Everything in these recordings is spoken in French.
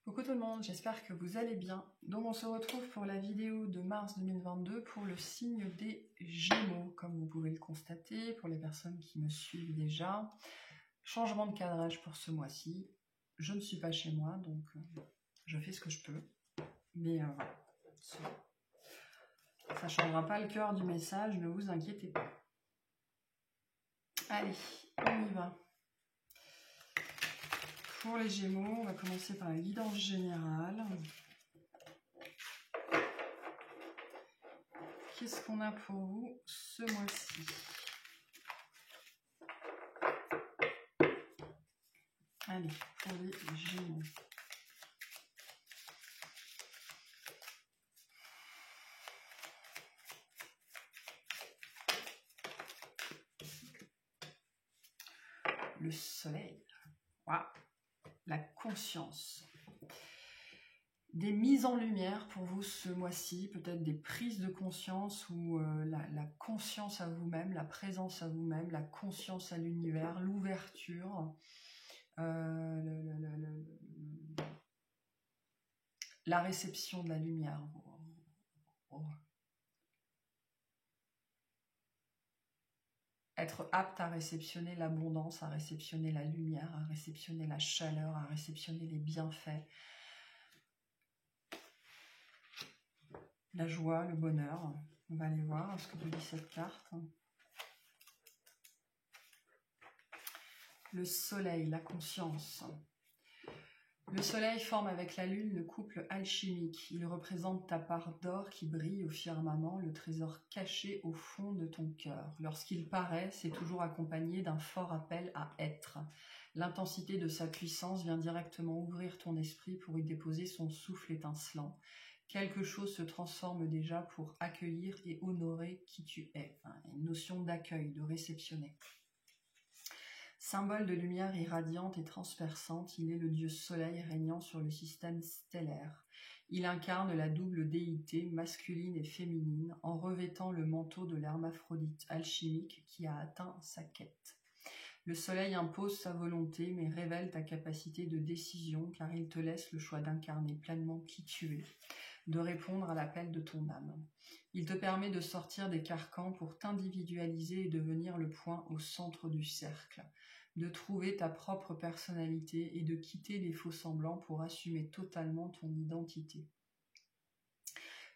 Coucou tout le monde, j'espère que vous allez bien. Donc on se retrouve pour la vidéo de mars 2022 pour le signe des Gémeaux, comme vous pouvez le constater pour les personnes qui me suivent déjà. Changement de cadrage pour ce mois-ci. Je ne suis pas chez moi, donc je fais ce que je peux. Mais voilà, ça ne changera pas le cœur du message, ne vous inquiétez pas. Allez, on y va. Pour les Gémeaux, on va commencer par la guidance générale. Qu'est-ce qu'on a pour vous ce mois-ci? Allez, pour les Gémeaux. Le soleil. Waouh. La conscience. Des mises en lumière pour vous ce mois-ci, peut-être des prises de conscience ou la conscience à vous-même, la présence à vous-même, la conscience à l'univers, l'ouverture, la réception de la lumière. Être apte à réceptionner l'abondance, à réceptionner la lumière, à réceptionner la chaleur, à réceptionner les bienfaits, la joie, le bonheur. On va aller voir ce que vous dit cette carte. Le soleil, la conscience. Le soleil forme avec la lune le couple alchimique. Il représente ta part d'or qui brille au firmament, le trésor caché au fond de ton cœur. Lorsqu'il paraît, c'est toujours accompagné d'un fort appel à être. L'intensité de sa puissance vient directement ouvrir ton esprit pour y déposer son souffle étincelant. Quelque chose se transforme déjà pour accueillir et honorer qui tu es. Enfin, une notion d'accueil, de réceptionner. Symbole de lumière irradiante et transperçante, il est le dieu soleil régnant sur le système stellaire. Il incarne la double déité masculine et féminine en revêtant le manteau de l'hermaphrodite alchimique qui a atteint sa quête. Le soleil impose sa volonté mais révèle ta capacité de décision car il te laisse le choix d'incarner pleinement qui tu es, de répondre à l'appel de ton âme. Il te permet de sortir des carcans pour t'individualiser et devenir le point au centre du cercle, de trouver ta propre personnalité et de quitter les faux-semblants pour assumer totalement ton identité.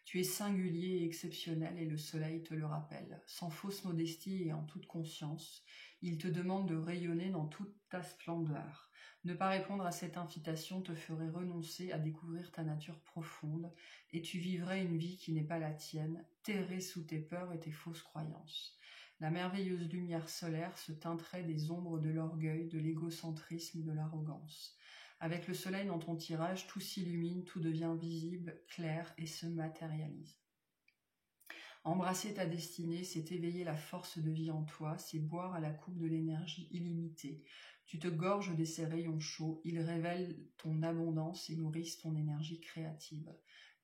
Tu es singulier et exceptionnel et le soleil te le rappelle. Sans fausse modestie et en toute conscience, il te demande de rayonner dans toute ta splendeur. Ne pas répondre à cette invitation te ferait renoncer à découvrir ta nature profonde et tu vivrais une vie qui n'est pas la tienne, terrée sous tes peurs et tes fausses croyances. La merveilleuse lumière solaire se teinterait des ombres de l'orgueil, de l'égocentrisme et de l'arrogance. Avec le soleil dans ton tirage, tout s'illumine, tout devient visible, clair et se matérialise. Embrasser ta destinée, c'est éveiller la force de vie en toi, c'est boire à la coupe de l'énergie illimitée. Tu te gorges de ces rayons chauds, ils révèlent ton abondance et nourrissent ton énergie créative.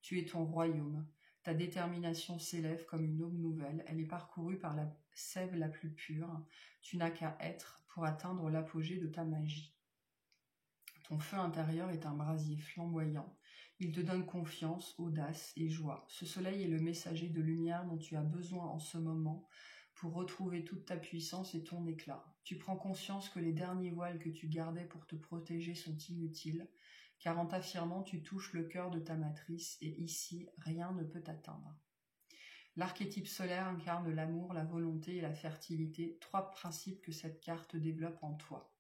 Tu es ton royaume. Ta détermination s'élève comme une aube nouvelle, elle est parcourue par la sève la plus pure. Tu n'as qu'à être pour atteindre l'apogée de ta magie. Ton feu intérieur est un brasier flamboyant. Il te donne confiance, audace et joie. Ce soleil est le messager de lumière dont tu as besoin en ce moment pour retrouver toute ta puissance et ton éclat. Tu prends conscience que les derniers voiles que tu gardais pour te protéger sont inutiles, car en t'affirmant, tu touches le cœur de ta matrice et ici, rien ne peut t'atteindre. L'archétype solaire incarne l'amour, la volonté et la fertilité, trois principes que cette carte développe en toi.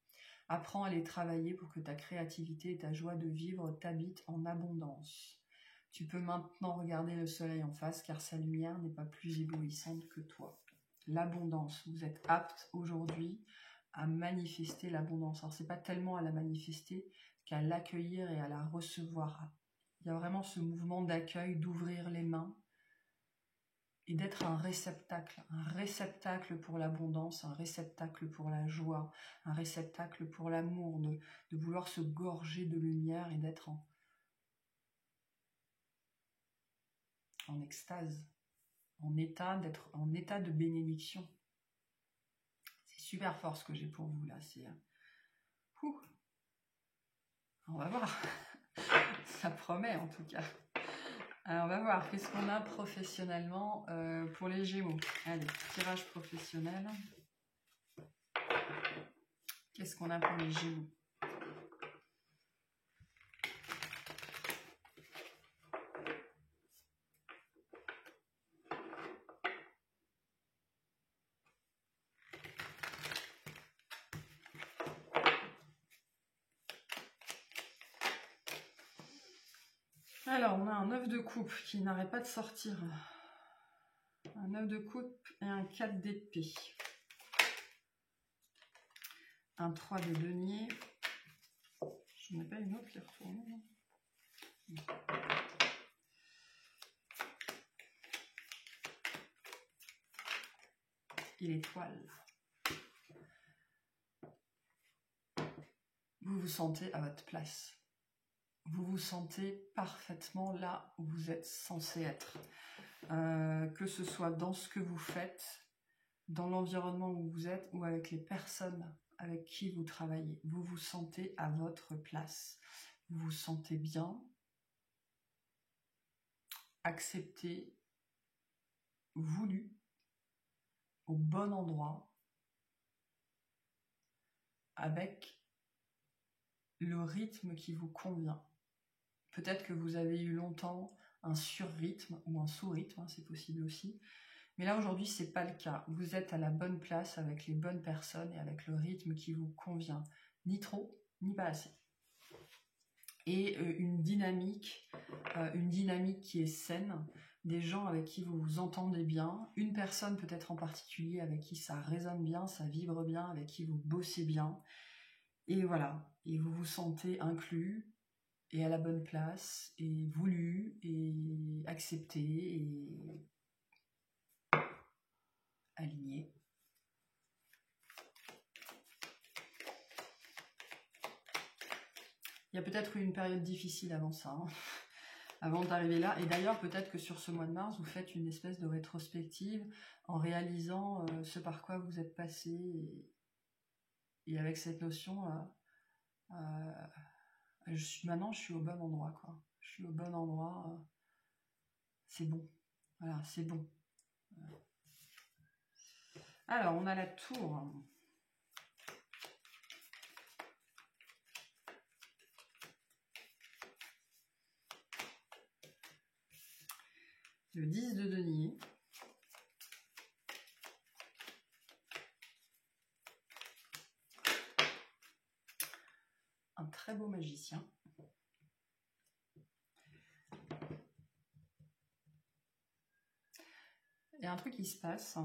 Apprends à les travailler pour que ta créativité et ta joie de vivre t'habitent en abondance. Tu peux maintenant regarder le soleil en face car sa lumière n'est pas plus éblouissante que toi. L'abondance, vous êtes apte aujourd'hui à manifester l'abondance. Alors c'est pas tellement à la manifester qu'à l'accueillir et à la recevoir. Il y a vraiment ce mouvement d'accueil, d'ouvrir les mains et d'être un réceptacle pour l'abondance, un réceptacle pour la joie, un réceptacle pour l'amour, de vouloir se gorger de lumière et d'être en extase, d'être en état de bénédiction. C'est super fort ce que j'ai pour vous là, on va voir. Ça promet en tout cas. Alors, on va voir, qu'est-ce qu'on a professionnellement pour les Gémeaux. Allez, tirage professionnel. Qu'est-ce qu'on a pour les Gémeaux? Alors, on a un 9 de coupe qui n'arrête pas de sortir. Un 9 de coupe et un 4 d'épée. Un 3 de denier. Je n'ai pas une autre qui retourne. Et l'étoile. Vous vous sentez à votre place. Vous vous sentez parfaitement là où vous êtes censé être. Que ce soit dans ce que vous faites, dans l'environnement où vous êtes ou avec les personnes avec qui vous travaillez. Vous vous sentez à votre place. Vous vous sentez bien, accepté, voulu, au bon endroit, avec le rythme qui vous convient. Peut-être que vous avez eu longtemps un sur-rythme ou un sous-rythme, hein, c'est possible aussi. Mais là, aujourd'hui, ce n'est pas le cas. Vous êtes à la bonne place avec les bonnes personnes et avec le rythme qui vous convient. Ni trop, ni pas assez. Et une dynamique qui est saine, des gens avec qui vous vous entendez bien, une personne peut-être en particulier avec qui ça résonne bien, ça vibre bien, avec qui vous bossez bien. Et voilà, et vous vous sentez inclus, et à la bonne place, et voulu, et accepté, et aligné. Il y a peut-être eu une période difficile avant ça, hein, avant d'arriver là. Et d'ailleurs, peut-être que sur ce mois de mars, vous faites une espèce de rétrospective en réalisant ce par quoi vous êtes passé. Et avec cette notion, maintenant, je suis au bon endroit, quoi. Je suis au bon endroit. C'est bon. Voilà, c'est bon. Alors, on a la tour. Le 10 de denier. Un très beau magicien. Il y a un truc qui se passe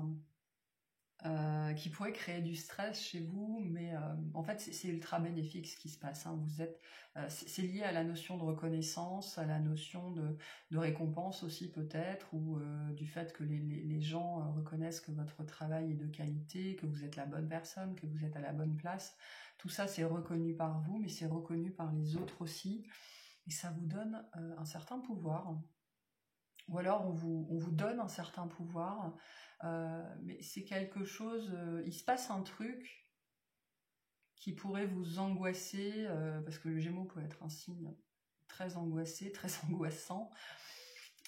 qui pourrait créer du stress chez vous, mais en fait c'est ultra bénéfique ce qui se passe. Hein. Vous êtes, c'est lié à la notion de reconnaissance, à la notion de récompense aussi peut-être, ou du fait que les gens reconnaissent que votre travail est de qualité, que vous êtes la bonne personne, que vous êtes à la bonne place. Tout ça c'est reconnu par vous, mais c'est reconnu par les autres aussi, et ça vous donne un certain pouvoir. Ou alors on vous donne un certain pouvoir, mais c'est quelque chose, il se passe un truc qui pourrait vous angoisser, parce que le Gémeaux peut être un signe très angoissé, très angoissant,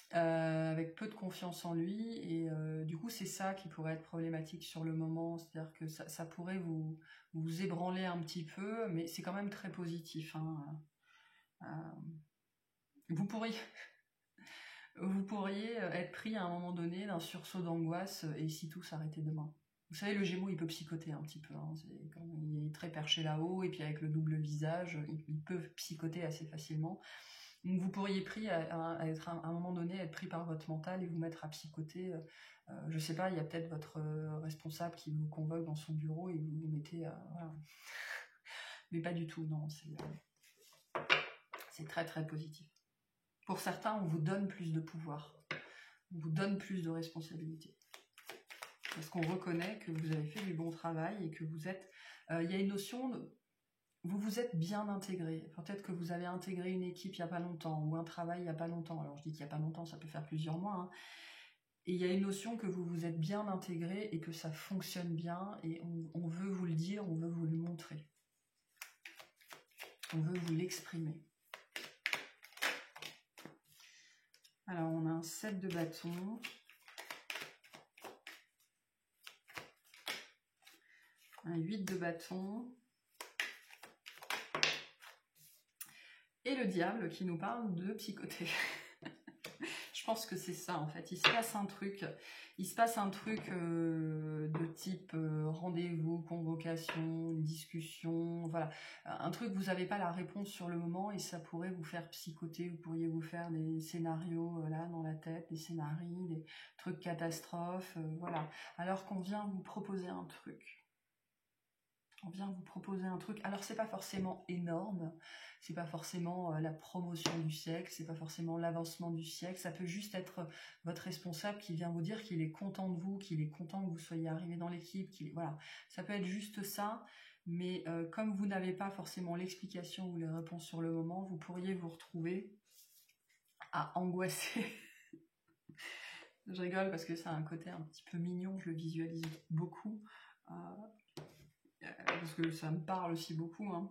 avec peu de confiance en lui, et du coup c'est ça qui pourrait être problématique sur le moment, c'est-à-dire que ça pourrait vous ébranler un petit peu, mais c'est quand même très positif. Hein. Vous pourriez être pris à un moment donné d'un sursaut d'angoisse et si tout s'arrêtait demain. Vous savez, le Gémeaux, il peut psychoter un petit peu. Hein. Il est très perché là-haut et puis avec le double visage, il peut psychoter assez facilement. Donc vous pourriez être à un moment donné être pris par votre mental et vous mettre à psychoter. Je sais pas, il y a peut-être votre responsable qui vous convoque dans son bureau et vous vous mettez voilà. Mais pas du tout, non. C'est très très positif. Pour certains, on vous donne plus de pouvoir, on vous donne plus de responsabilités. Parce qu'on reconnaît que vous avez fait du bon travail et que vous êtes... Il y a une notion de... Vous vous êtes bien intégré. Peut-être que vous avez intégré une équipe il n'y a pas longtemps ou un travail il n'y a pas longtemps. Alors je dis qu'il n'y a pas longtemps, ça peut faire plusieurs mois. Hein. Et il y a une notion que vous vous êtes bien intégré et que ça fonctionne bien et on veut vous le dire, on veut vous le montrer. On veut vous l'exprimer. Alors, on a un 7 de bâton. Un 8 de bâton. Et le diable qui nous parle de psychoté. Je pense que c'est ça en fait. Il se passe un truc. Il se passe un truc de type rendez-vous, convocation, discussion, voilà. Un truc, vous n'avez pas la réponse sur le moment et ça pourrait vous faire psychoter. Vous pourriez vous faire des scénarios là dans la tête, des scénarios, des trucs catastrophes, voilà. Alors qu'on vient vous proposer un truc. On vient vous proposer un truc. Alors c'est pas forcément énorme, c'est pas forcément la promotion du siècle, c'est pas forcément l'avancement du siècle. Ça peut juste être votre responsable qui vient vous dire qu'il est content de vous, qu'il est content que vous soyez arrivé dans l'équipe, voilà. Ça peut être juste ça, mais comme vous n'avez pas forcément l'explication ou les réponses sur le moment, vous pourriez vous retrouver à angoisser. Je rigole parce que ça a un côté un petit peu mignon, je le visualise beaucoup. Parce que ça me parle aussi beaucoup, hein.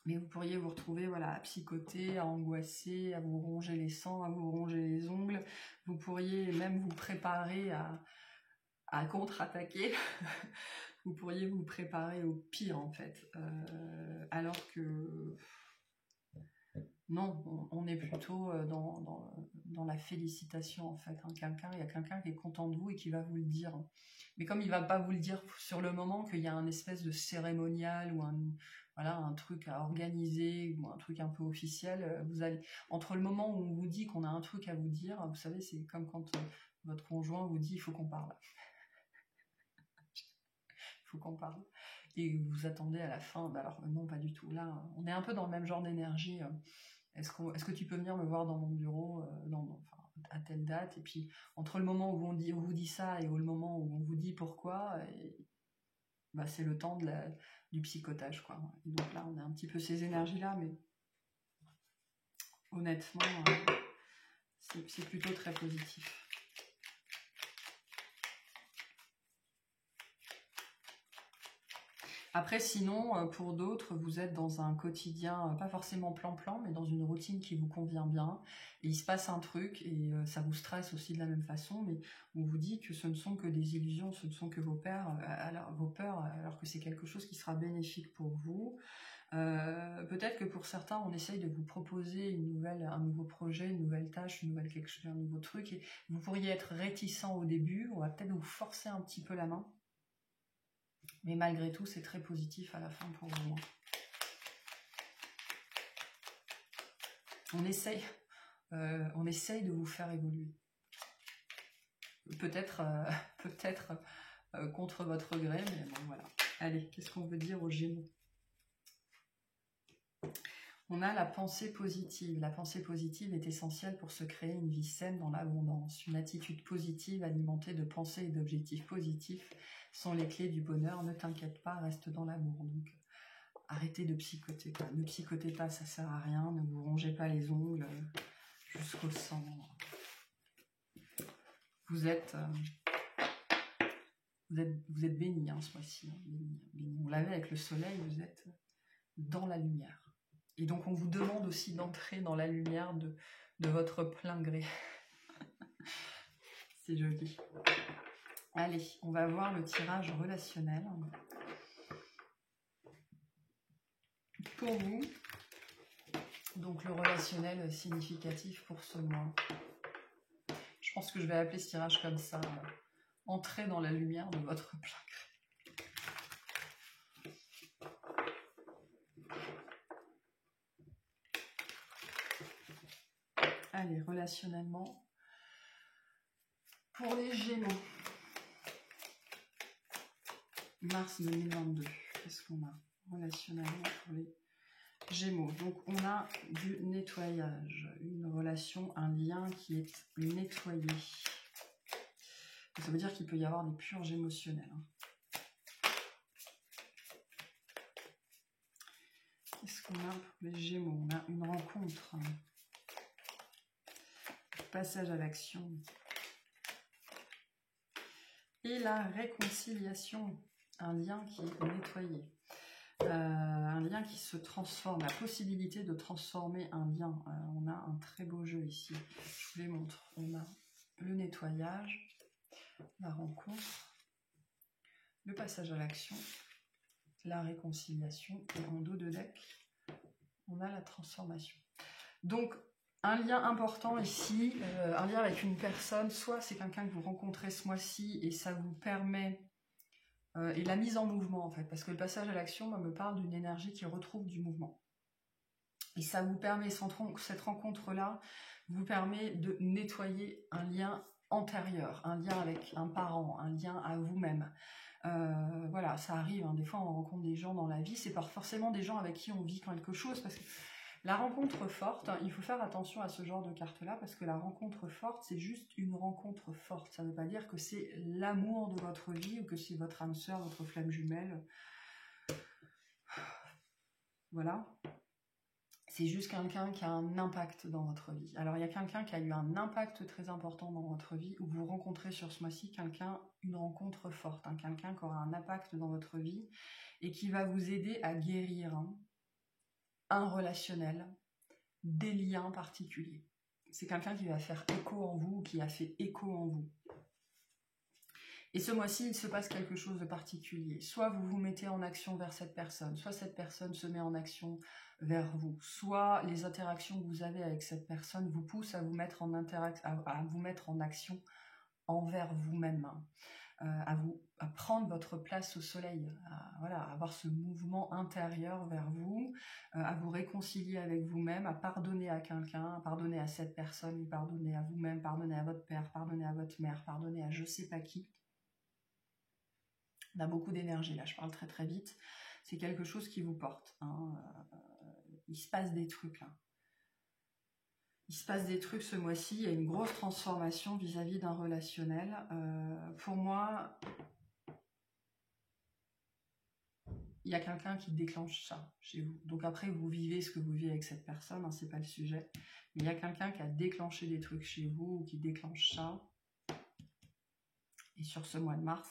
Mais vous pourriez vous retrouver voilà, à psychoter, à angoisser, à vous ronger les sangs, à vous ronger les ongles. Vous pourriez même vous préparer à contre-attaquer. Vous pourriez vous préparer au pire en fait. Alors que non, on est plutôt dans la félicitation en fait. Hein. Il y a quelqu'un qui est content de vous et qui va vous le dire. Mais comme il ne va pas vous le dire sur le moment, qu'il y a un espèce de cérémonial ou un truc à organiser ou un truc un peu officiel, vous allez entre le moment où on vous dit qu'on a un truc à vous dire, vous savez, c'est comme quand votre conjoint vous dit il faut qu'on parle. Il faut qu'on parle. Et vous attendez à la fin, bah alors non, pas du tout. Là, on est un peu dans le même genre d'énergie. Est-ce que tu peux venir me voir dans mon bureau à telle date? Et puis, entre le moment où on vous dit ça et le moment où on vous dit pourquoi, bah, c'est le temps du psychotage, quoi. Et donc là, on a un petit peu ces énergies-là, mais honnêtement, c'est plutôt très positif. Après, sinon, pour d'autres, vous êtes dans un quotidien, pas forcément plan-plan, mais dans une routine qui vous convient bien, et il se passe un truc, et ça vous stresse aussi de la même façon, mais on vous dit que ce ne sont que des illusions, ce ne sont que vos peurs, alors que c'est quelque chose qui sera bénéfique pour vous. Peut-être que pour certains, on essaye de vous proposer un nouveau projet, une nouvelle tâche, un nouveau truc, et vous pourriez être réticent au début, on va peut-être vous forcer un petit peu la main. Mais malgré tout, c'est très positif à la fin pour vous. On essaye de vous faire évoluer. Peut-être contre votre gré, mais bon, voilà. Allez, qu'est-ce qu'on veut dire aux Gémeaux? On a la pensée positive. La pensée positive est essentielle pour se créer une vie saine dans l'abondance. Une attitude positive alimentée de pensées et d'objectifs positifs sont les clés du bonheur. Ne t'inquiète pas, reste dans l'amour. Donc, arrêtez de psychoter. Quoi. Ne psychotez pas, ça sert à rien. Ne vous rongez pas les ongles jusqu'au sang. Vous êtes bénis hein, ce mois-ci. Hein, bénis. On l'avait avec le soleil, vous êtes dans la lumière. Et donc, on vous demande aussi d'entrer dans la lumière de votre plein gré. C'est joli. Allez, on va voir le tirage relationnel. Pour vous, donc le relationnel significatif pour ce mois. Je pense que je vais appeler ce tirage comme ça. Entrez dans la lumière de votre plein gré. Allez, relationnellement, pour les Gémeaux, mars 2022, qu'est-ce qu'on a relationnellement pour les Gémeaux? Donc, on a du nettoyage, une relation, un lien qui est nettoyé. Ça veut dire qu'il peut y avoir des purges émotionnelles. Qu'est-ce qu'on a pour les Gémeaux? On a une rencontre. Passage à l'action et la réconciliation, un lien qui est nettoyé, un lien qui se transforme, la possibilité de transformer un lien. On a un très beau jeu ici. Je vous les montre. On a le nettoyage, la rencontre, le passage à l'action, la réconciliation, et en dos de deck, on a la transformation. Donc, un lien important ici, un lien avec une personne, soit c'est quelqu'un que vous rencontrez ce mois-ci et ça vous permet, et la mise en mouvement en fait, parce que le passage à l'action me parle d'une énergie qui retrouve du mouvement. Et ça vous permet, cette rencontre-là, vous permet de nettoyer un lien antérieur, un lien avec un parent, un lien à vous-même. Voilà, ça arrive, hein, des fois on rencontre des gens dans la vie, c'est pas forcément des gens avec qui on vit quelque chose, parce que la rencontre forte, hein, il faut faire attention à ce genre de carte-là, parce que la rencontre forte, c'est juste une rencontre forte, ça ne veut pas dire que c'est l'amour de votre vie, ou que c'est votre âme sœur, votre flamme jumelle, voilà. C'est juste quelqu'un qui a un impact dans votre vie. Alors, il y a quelqu'un qui a eu un impact très important dans votre vie, où vous rencontrez sur ce mois-ci une rencontre forte, hein, quelqu'un qui aura un impact dans votre vie, et qui va vous aider à guérir un relationnel, des liens particuliers. C'est quelqu'un qui va faire écho en vous, ou qui a fait écho en vous. Et ce mois-ci, il se passe quelque chose de particulier. Soit vous vous mettez en action vers cette personne, soit cette personne se met en action vers vous, soit les interactions que vous avez avec cette personne vous poussent à vous mettre en action envers vous-même, à prendre votre place au soleil, voilà, à avoir ce mouvement intérieur vers vous, à vous réconcilier avec vous-même, à pardonner à quelqu'un, à pardonner à cette personne, pardonner à vous-même, pardonner à votre père, pardonner à votre mère, pardonner à je sais pas qui. On a beaucoup d'énergie, là, je parle très très vite. C'est quelque chose qui vous porte. Hein. Il se passe des trucs, là. Il se passe des trucs ce mois-ci. Il y a une grosse transformation vis-à-vis d'un relationnel. Pour moi, il y a quelqu'un qui déclenche ça chez vous. Donc après, vous vivez ce que vous vivez avec cette personne, hein, c'est pas le sujet. Mais il y a quelqu'un qui a déclenché des trucs chez vous, ou qui déclenche ça. Et sur ce mois de mars,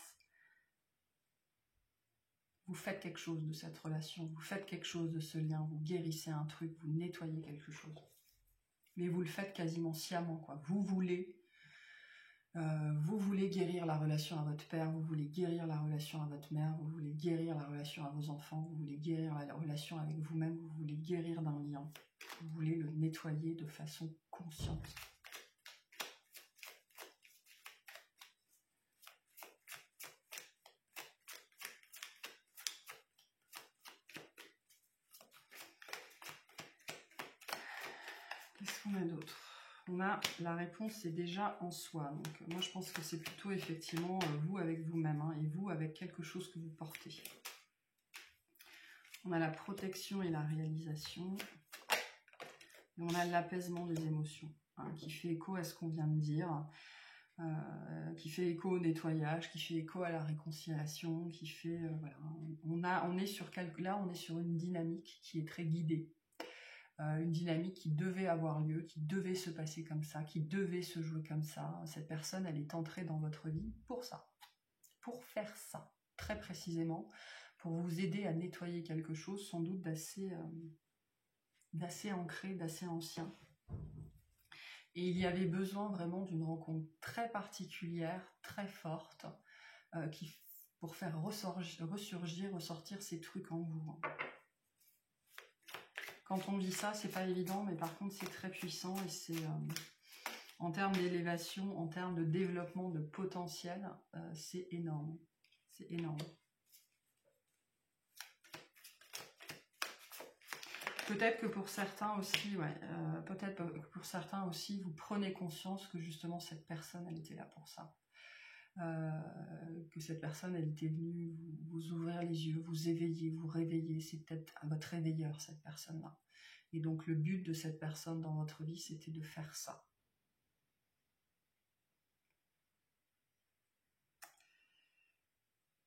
vous faites quelque chose de cette relation, vous faites quelque chose de ce lien, vous guérissez un truc, vous nettoyez quelque chose. Mais vous le faites quasiment sciemment, quoi. Vous voulez guérir la relation à votre père, vous voulez guérir la relation à votre mère, vous voulez guérir la relation à vos enfants, vous voulez guérir la relation avec vous-même, vous voulez guérir d'un lien. Vous voulez le nettoyer de façon consciente. Qu'est-ce qu'on a d'autre? On a la réponse, c'est déjà en soi. Donc moi je pense que c'est plutôt effectivement vous avec vous-même, hein, et vous avec quelque chose que vous portez. On a la protection et la réalisation. Et on a l'apaisement des émotions, hein, qui fait écho à ce qu'on vient de dire, qui fait écho au nettoyage, qui fait écho à la réconciliation, qui fait voilà. On est sur une dynamique qui est très guidée. Une dynamique qui devait avoir lieu, qui devait se passer comme ça, qui devait se jouer comme ça. Cette personne, elle est entrée dans votre vie pour ça, pour faire ça, très précisément, pour vous aider à nettoyer quelque chose, sans doute d'assez ancré, d'assez ancien. Et il y avait besoin vraiment d'une rencontre très particulière, très forte, pour faire ressortir ces trucs en vous. Quand on dit ça, c'est pas évident, mais par contre, c'est très puissant et c'est, en termes d'élévation, en termes de développement de potentiel, c'est énorme. C'est énorme. Peut-être que pour certains aussi, vous prenez conscience que justement cette personne, elle était là pour ça. Que cette personne, elle était venue vous ouvrir les yeux, vous éveiller, vous réveiller. C'est peut-être votre réveilleur, cette personne-là. Et donc le but de cette personne dans votre vie, c'était de faire ça.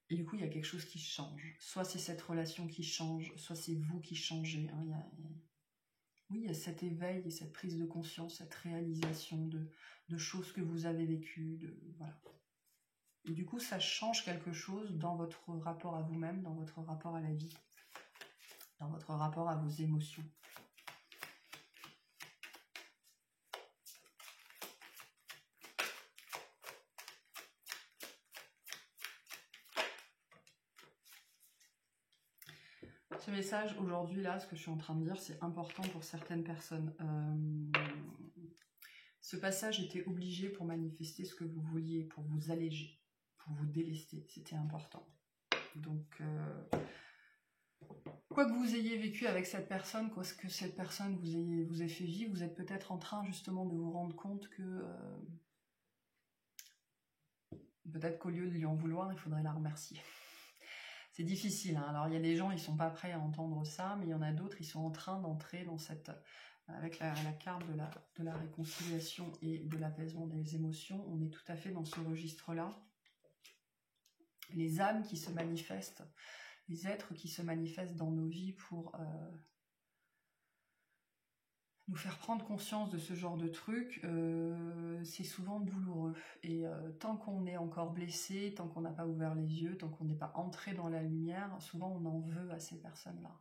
Et du coup, il y a quelque chose qui change. Soit c'est cette relation qui change, soit c'est vous qui changez. Hein. Oui, il y a cet éveil et cette prise de conscience, cette réalisation de choses que vous avez vécues. Voilà. Et du coup, ça change quelque chose dans votre rapport à vous-même, dans votre rapport à la vie. dans votre rapport à vos émotions. Ce message aujourd'hui, là, ce que je suis en train de dire, c'est important pour certaines personnes. Ce passage était obligé pour manifester ce que vous vouliez, pour vous alléger, pour vous délester. C'était important. Donc, quoi que vous ayez vécu avec cette personne, quoi que cette personne vous ait fait vivre, vous êtes peut-être en train justement de vous rendre compte que peut-être qu'au lieu de lui en vouloir, il faudrait la remercier. C'est difficile, hein. Alors il y a des gens, ils sont pas prêts à entendre ça, mais il y en a d'autres, ils sont en train d'entrer dans cette, avec la carte de la réconciliation et de l'apaisement des émotions, on est tout à fait dans ce registre-là. Les âmes qui se manifestent, les êtres qui se manifestent dans nos vies pour nous faire prendre conscience de ce genre de truc, c'est souvent douloureux. Et tant qu'on est encore blessé, tant qu'on n'a pas ouvert les yeux, tant qu'on n'est pas entré dans la lumière, souvent on en veut à ces personnes-là.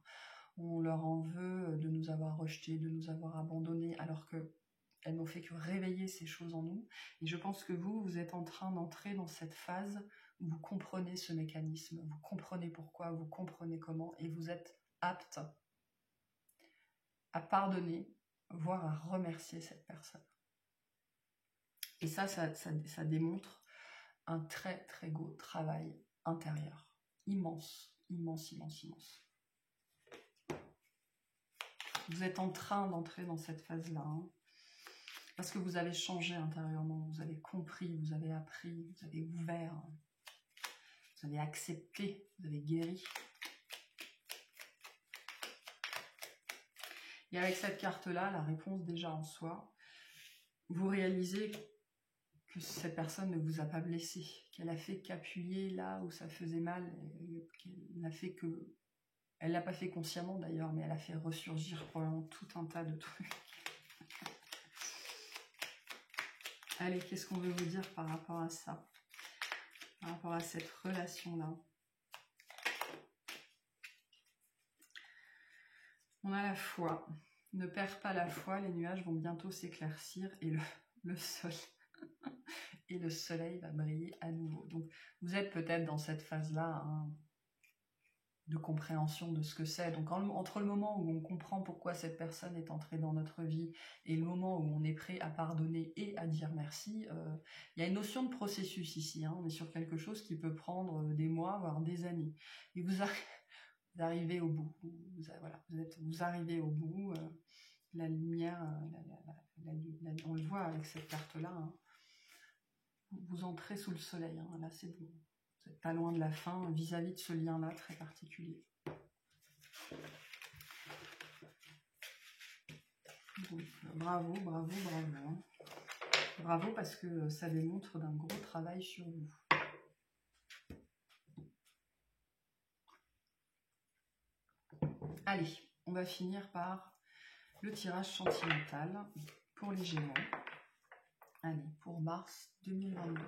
On leur en veut de nous avoir rejetés, de nous avoir abandonnés, alors qu'elles n'ont fait que réveiller ces choses en nous. Et je pense que vous êtes en train d'entrer dans cette phase où vous comprenez ce mécanisme, vous comprenez pourquoi, vous comprenez comment, et vous êtes apte à pardonner, voire à remercier cette personne. Et ça démontre un très très beau travail intérieur. Immense, immense, immense, immense. Vous êtes en train d'entrer dans cette phase-là, hein, parce que vous avez changé intérieurement, vous avez compris, vous avez appris, vous avez ouvert, vous avez accepté, vous avez guéri. Et avec cette carte-là, la réponse déjà en soi, vous réalisez que cette personne ne vous a pas blessé, qu'elle a fait qu'appuyer là où ça faisait mal, qu'elle n'a fait que... Elle l'a pas fait consciemment d'ailleurs, mais elle a fait ressurgir probablement tout un tas de trucs. Allez, qu'est-ce qu'on veut vous dire par rapport à ça? Par rapport à cette relation-là. On a la foi. Ne perds pas la foi, les nuages vont bientôt s'éclaircir et le soleil va briller à nouveau. Donc, vous êtes peut-être dans cette phase-là, hein, de compréhension de ce que c'est. Donc, entre le moment où on comprend pourquoi cette personne est entrée dans notre vie et le moment où on est prêt à pardonner et à dire merci, il y a une notion de processus ici. Hein. On est sur quelque chose qui peut prendre des mois, voire des années. Et vous arrivez au bout. Vous arrivez au bout. La lumière, on le voit avec cette carte-là. Hein. Vous entrez sous le soleil. Hein. Là, c'est bon. Vous n'êtes pas loin de la fin vis-à-vis de ce lien-là très particulier. Donc, bravo, bravo, bravo. Hein. Bravo parce que ça démontre d'un gros travail sur vous. Allez, on va finir par le tirage sentimental pour les Gémeaux. Allez, pour mars 2022.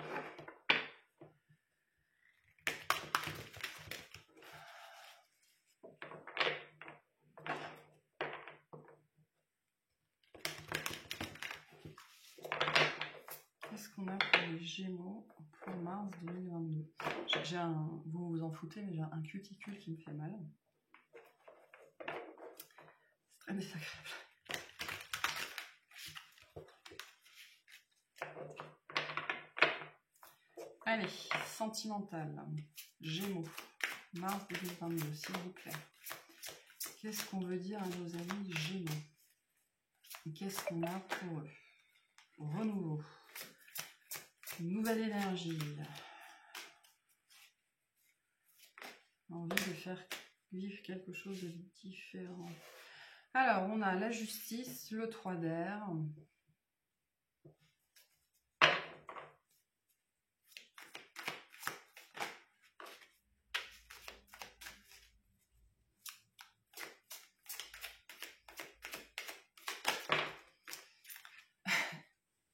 Qu'est-ce qu'on a pour les Gémeaux pour mars 2022? Vous vous en foutez, mais j'ai un cuticule qui me fait mal. C'est très désagréable. Allez, sentimental, Gémeaux, mars 2022, s'il vous plaît. Qu'est-ce qu'on veut dire à nos amis Gémeaux? Qu'est-ce qu'on a pour eux? Renouveau, nouvelle énergie, envie de faire vivre quelque chose de différent. Alors, on a la justice, le 3 d'air.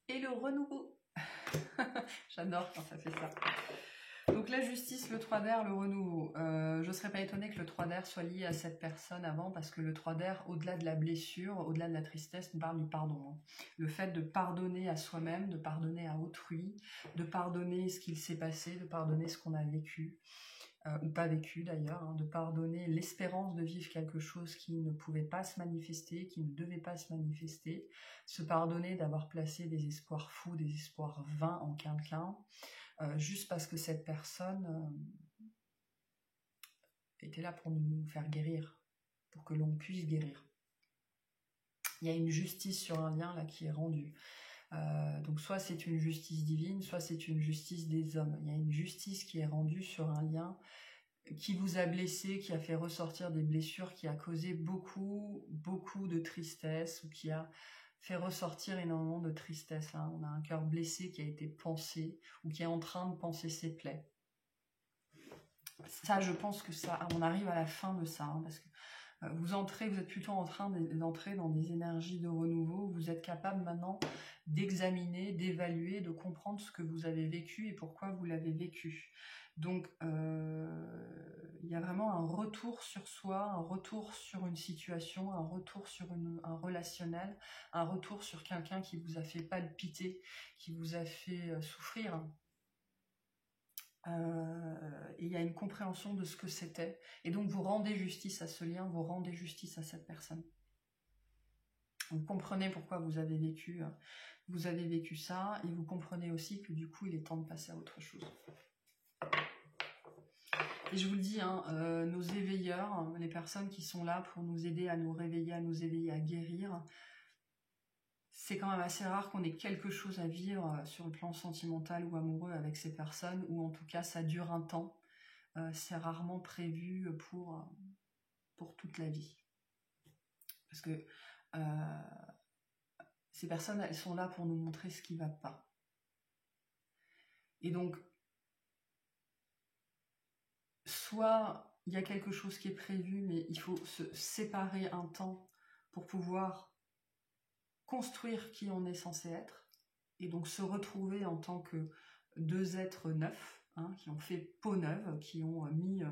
Et le renouveau. J'adore quand ça fait ça. Donc Donc la justice, le 3 d'air, le renouveau. Je ne serais pas étonnée que le 3 d'air soit lié à cette personne avant, parce que le 3 d'air, au-delà de la blessure, au-delà de la tristesse, nous parle du pardon. Hein. Le fait de pardonner à soi-même, de pardonner à autrui, de pardonner ce qu'il s'est passé, de pardonner ce qu'on a vécu, ou pas vécu d'ailleurs, hein, de pardonner l'espérance de vivre quelque chose qui ne pouvait pas se manifester, qui ne devait pas se manifester, se pardonner d'avoir placé des espoirs fous, des espoirs vains en quelqu'un, juste parce que cette personne était là pour nous faire guérir, pour que l'on puisse guérir. Il y a une justice sur un lien là qui est rendue. Donc soit c'est une justice divine, soit c'est une justice des hommes. Il y a une justice qui est rendue sur un lien qui vous a blessé, qui a fait ressortir des blessures, qui a causé beaucoup de tristesse, ou qui a fait ressortir énormément de tristesse. Hein. On a un cœur blessé qui a été pansé, ou qui est en train de panser ses plaies. Ça, je pense que ça, on arrive à la fin de ça, hein, parce que vous êtes plutôt en train d'entrer dans des énergies de renouveau. Vous êtes capable maintenant d'examiner, d'évaluer, de comprendre ce que vous avez vécu et pourquoi vous l'avez vécu. Donc, il y a vraiment un retour sur soi, un retour sur une situation, un retour sur un relationnel, un retour sur quelqu'un qui vous a fait palpiter, qui vous a fait souffrir. Et il y a une compréhension de ce que c'était. Et donc, vous rendez justice à ce lien, vous rendez justice à cette personne. Vous comprenez pourquoi vous avez vécu ça, et vous comprenez aussi que du coup, il est temps de passer à autre chose. Et je vous le dis, hein, nos éveilleurs, les personnes qui sont là pour nous aider à nous réveiller, à guérir, c'est quand même assez rare qu'on ait quelque chose à vivre sur le plan sentimental ou amoureux avec ces personnes, ou en tout cas ça dure un temps. C'est rarement prévu pour toute la vie. Parce que ces personnes, elles sont là pour nous montrer ce qui ne va pas. Et donc, soit il y a quelque chose qui est prévu, mais il faut se séparer un temps pour pouvoir construire qui on est censé être, et donc se retrouver en tant que deux êtres neufs, hein, qui ont fait peau neuve, qui ont mis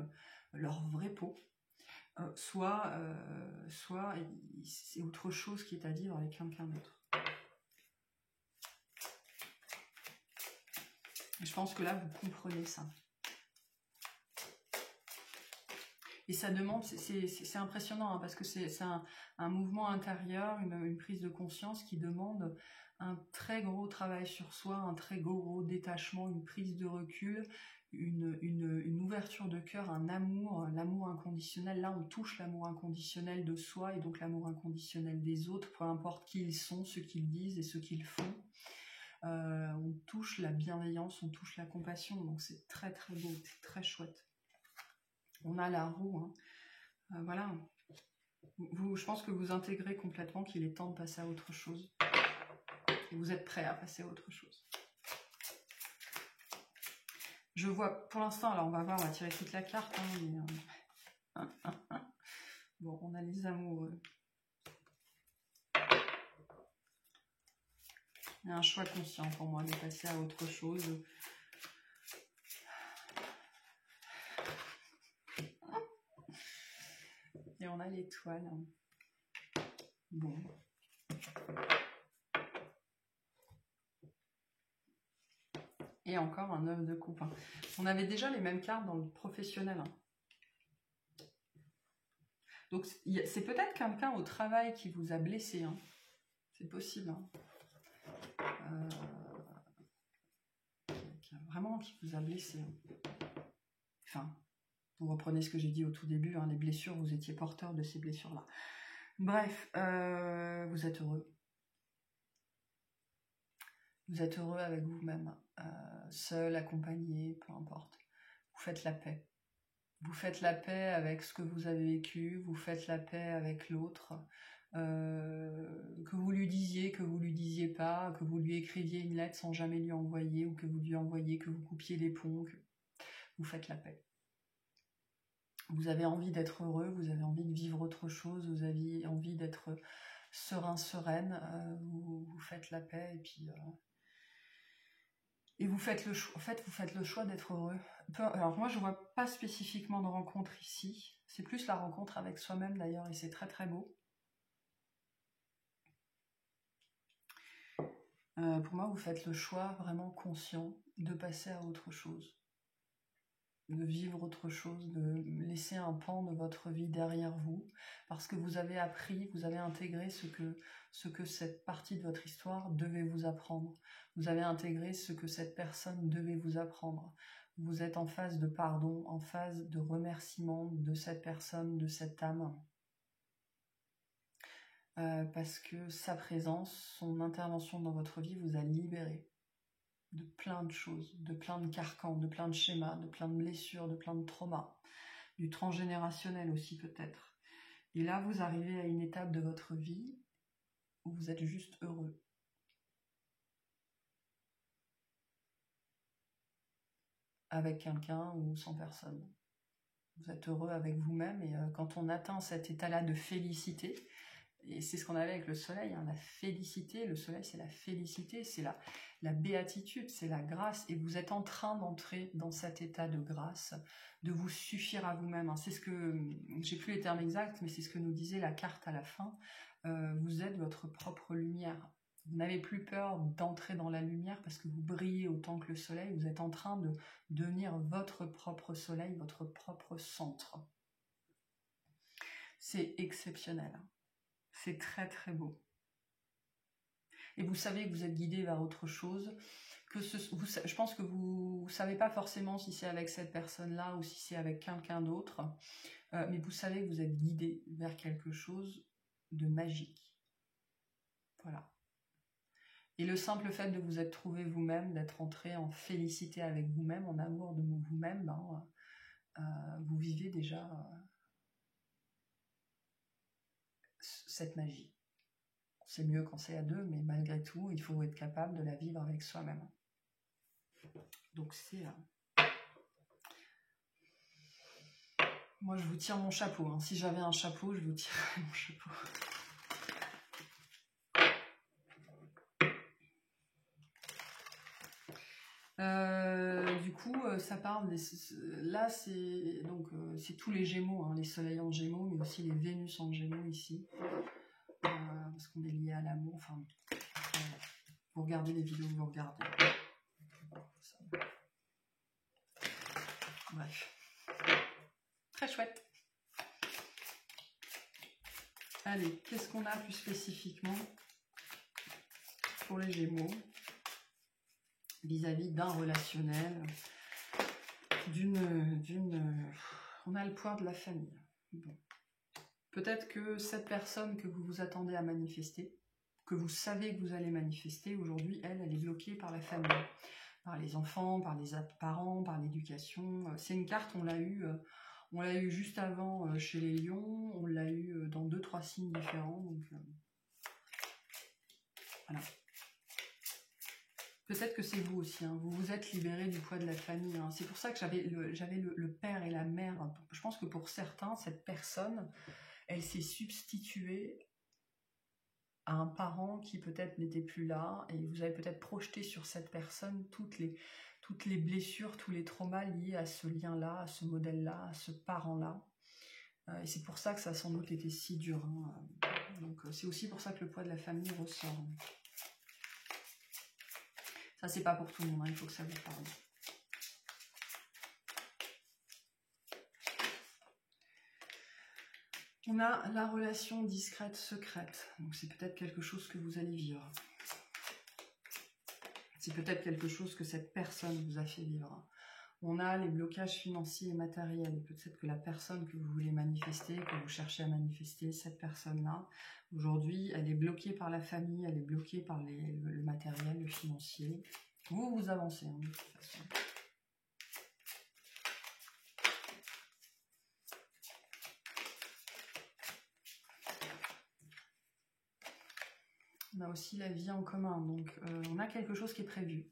leur vraie peau, soit c'est autre chose qui est à vivre avec quelqu'un d'autre. Je pense que là, vous comprenez ça. Et ça demande, c'est impressionnant, hein, parce que c'est un mouvement intérieur, une prise de conscience qui demande un très gros travail sur soi, un très gros détachement, une prise de recul, une ouverture de cœur, un amour, l'amour inconditionnel. Là, on touche l'amour inconditionnel de soi et donc l'amour inconditionnel des autres, peu importe qui ils sont, ce qu'ils disent et ce qu'ils font. On touche la bienveillance, on touche la compassion, donc c'est très très beau, c'est très chouette. On a la roue, hein. Voilà. Je pense que vous intégrez complètement qu'il est temps de passer à autre chose. Et vous êtes prêts à passer à autre chose. Je vois, pour l'instant, alors on va voir, on va tirer toute la carte. Hein, mais, bon, on a les amoureux. Il y a un choix conscient pour moi de passer à autre chose. Et on a l'étoile. Bon. Et encore un 9 de coupe. Hein. On avait déjà les mêmes cartes dans le professionnel. Hein. Donc c'est peut-être quelqu'un au travail qui vous a blessé. Hein. C'est possible. Hein. Vraiment qui vous a blessé. Hein. Enfin, vous reprenez ce que j'ai dit au tout début, hein, les blessures, vous étiez porteur de ces blessures-là. Bref, vous êtes heureux. Vous êtes heureux avec vous-même, seul, accompagné, peu importe. Vous faites la paix. Vous faites la paix avec ce que vous avez vécu, vous faites la paix avec l'autre, que vous lui disiez, que vous lui disiez pas, que vous lui écriviez une lettre sans jamais lui envoyer, ou que vous lui envoyiez, que vous coupiez les ponts, vous faites la paix. Vous avez envie d'être heureux, vous avez envie de vivre autre chose, vous avez envie d'être serein, sereine, vous faites la paix, et puis Et vous faites le choix, en fait, vous faites le choix d'être heureux. Alors moi, je vois pas spécifiquement de rencontre ici. C'est plus la rencontre avec soi-même d'ailleurs, et c'est très très beau. Pour moi, vous faites le choix vraiment conscient de passer à autre chose, de vivre autre chose, de laisser un pan de votre vie derrière vous, parce que vous avez appris, vous avez intégré ce que cette partie de votre histoire devait vous apprendre. Vous avez intégré ce que cette personne devait vous apprendre. Vous êtes en phase de pardon, en phase de remerciement de cette personne, de cette âme. Parce que sa présence, son intervention dans votre vie vous a libéré de plein de choses, de plein de carcans, de plein de schémas, de plein de blessures, de plein de traumas, du transgénérationnel aussi peut-être. Et là, vous arrivez à une étape de votre vie où vous êtes juste heureux. Avec quelqu'un ou sans personne. Vous êtes heureux avec vous-même et quand on atteint cet état-là de félicité, et c'est ce qu'on avait avec le soleil, hein, la félicité, le soleil c'est la félicité, c'est la béatitude, c'est la grâce, et vous êtes en train d'entrer dans cet état de grâce, de vous suffire à vous-même. Hein. C'est ce que, j'ai plus les termes exacts, mais c'est ce que nous disait la carte à la fin, vous êtes votre propre lumière. Vous n'avez plus peur d'entrer dans la lumière parce que vous brillez autant que le soleil, vous êtes en train de devenir votre propre soleil, votre propre centre. C'est exceptionnel. C'est très très beau. Et vous savez que vous êtes guidé vers autre chose. Je pense que vous ne savez pas forcément si c'est avec cette personne-là ou si c'est avec quelqu'un d'autre. Mais vous savez que vous êtes guidé vers quelque chose de magique. Voilà. Et le simple fait de vous être trouvé vous-même, d'être entré en félicité avec vous-même, en amour de vous-même, ben, vous vivez déjà cette magie. C'est mieux quand c'est à deux, mais malgré tout, il faut être capable de la vivre avec soi-même. Donc c'est... Moi, je vous tire mon chapeau. Hein. Si j'avais un chapeau, je vous tirerais mon chapeau. Du coup, ça parle là, c'est donc c'est tous les Gémeaux, hein, les Soleils en Gémeaux, mais aussi les Vénus en Gémeaux ici, parce qu'on est lié à l'amour. Enfin, vous regardez les vidéos, vous regardez. Bref, très chouette. Allez, qu'est-ce qu'on a plus spécifiquement pour les Gémeaux vis-à-vis d'un relationnel, on a le poids de la famille. Bon. Peut-être que cette personne que vous vous attendez à manifester, que vous savez que vous allez manifester, aujourd'hui, elle est bloquée par la famille, par les enfants, par les parents, par l'éducation. C'est une carte, on l'a eu juste avant chez les lions, on l'a eu dans 2-3 signes différents. Donc, voilà. Peut-être que c'est vous aussi, hein. Vous vous êtes libéré du poids de la famille. Hein. C'est pour ça que j'avais le père et la mère. Je pense que pour certains, cette personne, elle s'est substituée à un parent qui peut-être n'était plus là, et vous avez peut-être projeté sur cette personne toutes les blessures, tous les traumas liés à ce lien-là, à ce modèle-là, à ce parent-là. Et c'est pour ça que ça a sans doute été si dur. Hein. Donc c'est aussi pour ça que le poids de la famille ressort. Ça, c'est pas pour tout le monde, hein, il faut que ça vous parle. On a la relation discrète, secrète. Donc c'est peut-être quelque chose que vous allez vivre. C'est peut-être quelque chose que cette personne vous a fait vivre. On a les blocages financiers et matériels. Peut-être que la personne que vous voulez manifester, que vous cherchez à manifester, cette personne-là, aujourd'hui, elle est bloquée par la famille, elle est bloquée par le matériel, le financier. Vous avancez, hein, de toute façon. On a aussi la vie en commun, donc on a quelque chose qui est prévu.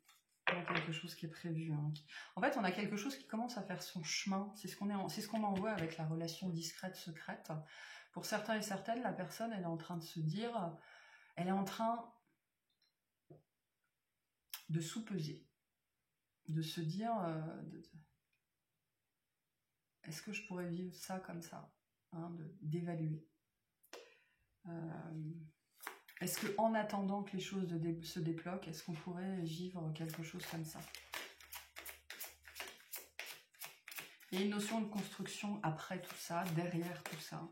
On a quelque chose qui est prévu. Hein. En fait, on a quelque chose qui commence à faire son chemin. C'est ce qu'on en voit avec la relation discrète, secrète. Pour certains et certaines, la personne, elle est en train de se dire, elle est en train de sous-peser. de se dire, est-ce que je pourrais vivre ça comme ça, hein, d'évaluer. Est-ce qu'en attendant que les choses se débloquent, est-ce qu'on pourrait vivre quelque chose comme ça? Il y a une notion de construction après tout ça, derrière tout ça.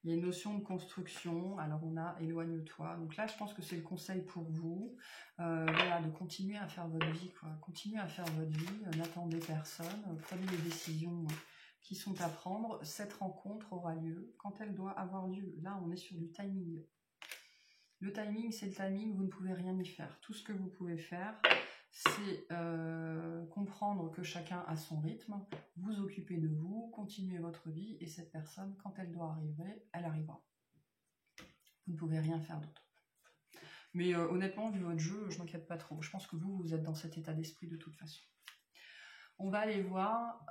Il y a une notion de construction, alors on a éloigne-toi. Donc là, je pense que c'est le conseil pour vous, voilà, de continuer à faire votre vie, quoi. Continuez à faire votre vie, n'attendez personne, prenez les décisions qui sont à prendre. Cette rencontre aura lieu quand elle doit avoir lieu. Là, on est sur du timing. Le timing, c'est le timing, vous ne pouvez rien y faire. Tout ce que vous pouvez faire, c'est comprendre que chacun a son rythme, vous occuper de vous, continuer votre vie, et cette personne, quand elle doit arriver, elle arrivera. Vous ne pouvez rien faire d'autre. Mais honnêtement, vu votre jeu, je ne m'inquiète pas trop. Je pense que vous êtes dans cet état d'esprit de toute façon. On va aller voir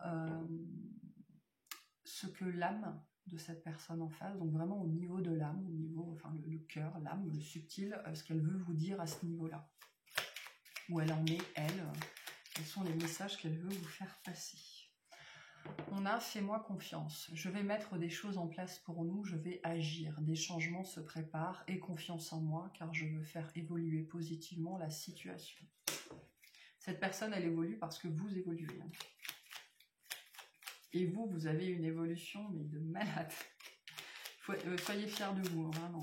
ce que l'âme de cette personne en face, donc vraiment au niveau de l'âme, au niveau, enfin le cœur, l'âme, le subtil, ce qu'elle veut vous dire à ce niveau-là. Où elle en est, elle, quels sont les messages qu'elle veut vous faire passer. On a « fais-moi confiance ». Je vais mettre des choses en place pour nous, je vais agir. Des changements se préparent, aie confiance en moi, car je veux faire évoluer positivement la situation. Cette personne, elle évolue parce que vous évoluez. Et vous, vous avez une évolution, mais de malade. Soyez fiers de vous, vraiment.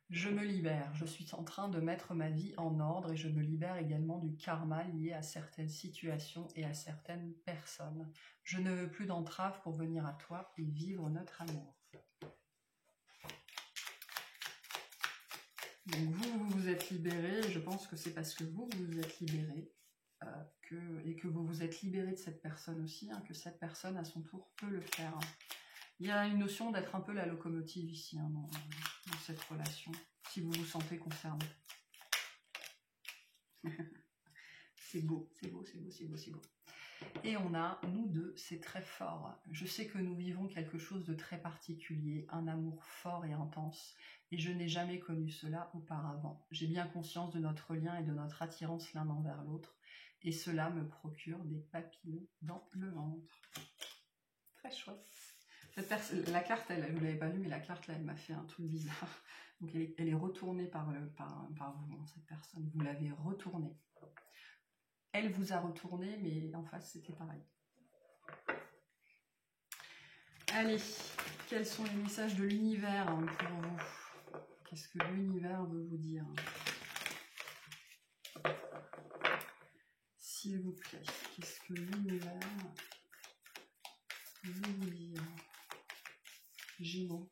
Je me libère, je suis en train de mettre ma vie en ordre et je me libère également du karma lié à certaines situations et à certaines personnes. Je ne veux plus d'entraves pour venir à toi et vivre notre amour. Donc vous vous êtes libéré, je pense que c'est parce que vous vous êtes libéré et que vous vous êtes libéré de cette personne aussi, hein, que cette personne à son tour peut le faire. Il y a une notion d'être un peu la locomotive ici, hein, dans cette relation, si vous vous sentez concerné. C'est beau, c'est beau, c'est beau, c'est beau, c'est beau. Et on a, nous deux, c'est très fort. Je sais que nous vivons quelque chose de très particulier, un amour fort et intense, et je n'ai jamais connu cela auparavant. J'ai bien conscience de notre lien et de notre attirance l'un envers l'autre, et cela me procure des papillons dans le ventre. Très chouette. La carte, vous ne l'avez pas vue, mais la carte là, elle m'a fait un truc bizarre. Donc elle est retournée par vous, hein, cette personne. Vous l'avez retournée. Elle vous a retourné, mais en face, c'était pareil. Allez, quels sont les messages de l'univers pour vous? Qu'est-ce que l'univers veut vous dire? S'il vous plaît, qu'est-ce que l'univers veut vous dire? Gémeaux.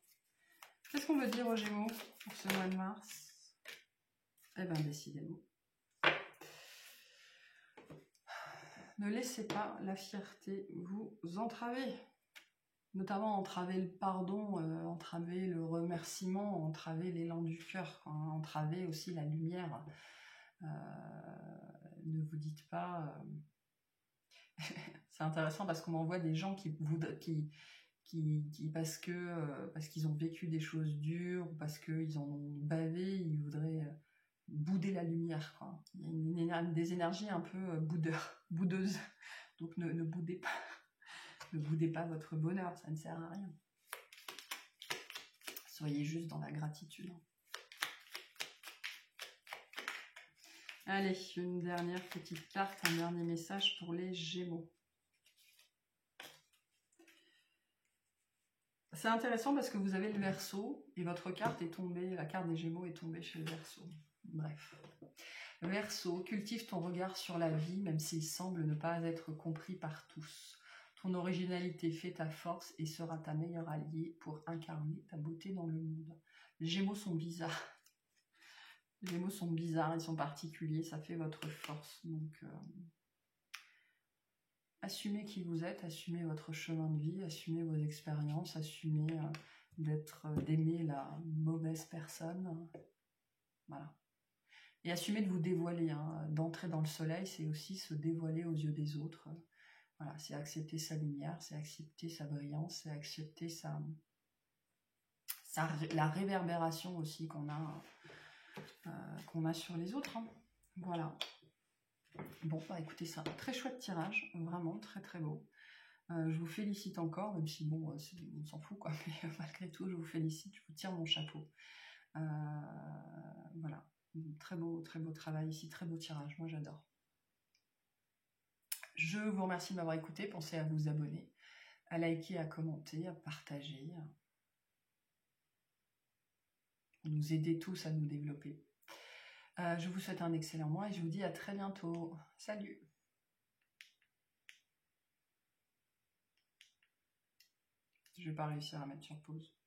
Qu'est-ce qu'on veut dire aux Gémeaux pour ce mois de mars? Eh bien, décidément. Ne laissez pas la fierté vous entraver. Notamment entraver le pardon, entraver le remerciement, entraver l'élan du cœur, entraver aussi la lumière. Ne vous dites pas... C'est intéressant parce qu'on m'envoie des gens qui parce qu'ils ont vécu des choses dures, ou parce qu'ils en ont bavé, ils voudraient bouder la lumière, quoi. Il y a des énergies un peu boudeuses. Donc ne boudez pas. Ne boudez pas votre bonheur, ça ne sert à rien. Soyez juste dans la gratitude. Allez, une dernière petite carte, un dernier message pour les Gémeaux. C'est intéressant parce que vous avez le Verseau et votre carte est tombée, la carte des Gémeaux est tombée chez le Verseau. Bref. Verseau, cultive ton regard sur la vie, même s'il semble ne pas être compris par tous. Ton originalité fait ta force et sera ta meilleure alliée pour incarner ta beauté dans le monde. Les Gémeaux sont bizarres. Les Gémeaux sont bizarres, ils sont particuliers, ça fait votre force. Donc, assumez qui vous êtes, assumez votre chemin de vie, assumez vos expériences, assumez d'aimer la mauvaise personne. Voilà. Et assumez de vous dévoiler. Hein. D'entrer dans le soleil, c'est aussi se dévoiler aux yeux des autres. Voilà, c'est accepter sa lumière, c'est accepter sa brillance, c'est accepter la réverbération aussi qu'on a sur les autres. Hein. Voilà. Bon, bah écoutez ça, très chouette tirage, vraiment très très beau. Je vous félicite encore, même si bon, on s'en fout quoi, mais malgré tout, je vous félicite, je vous tire mon chapeau. Voilà, très beau travail ici, très beau tirage, moi j'adore. Je vous remercie de m'avoir écouté, pensez à vous abonner, à liker, à commenter, à partager, pour nous aider tous à nous développer. Je vous souhaite un excellent mois et je vous dis à très bientôt. Salut! Je vais pas réussir à mettre sur pause.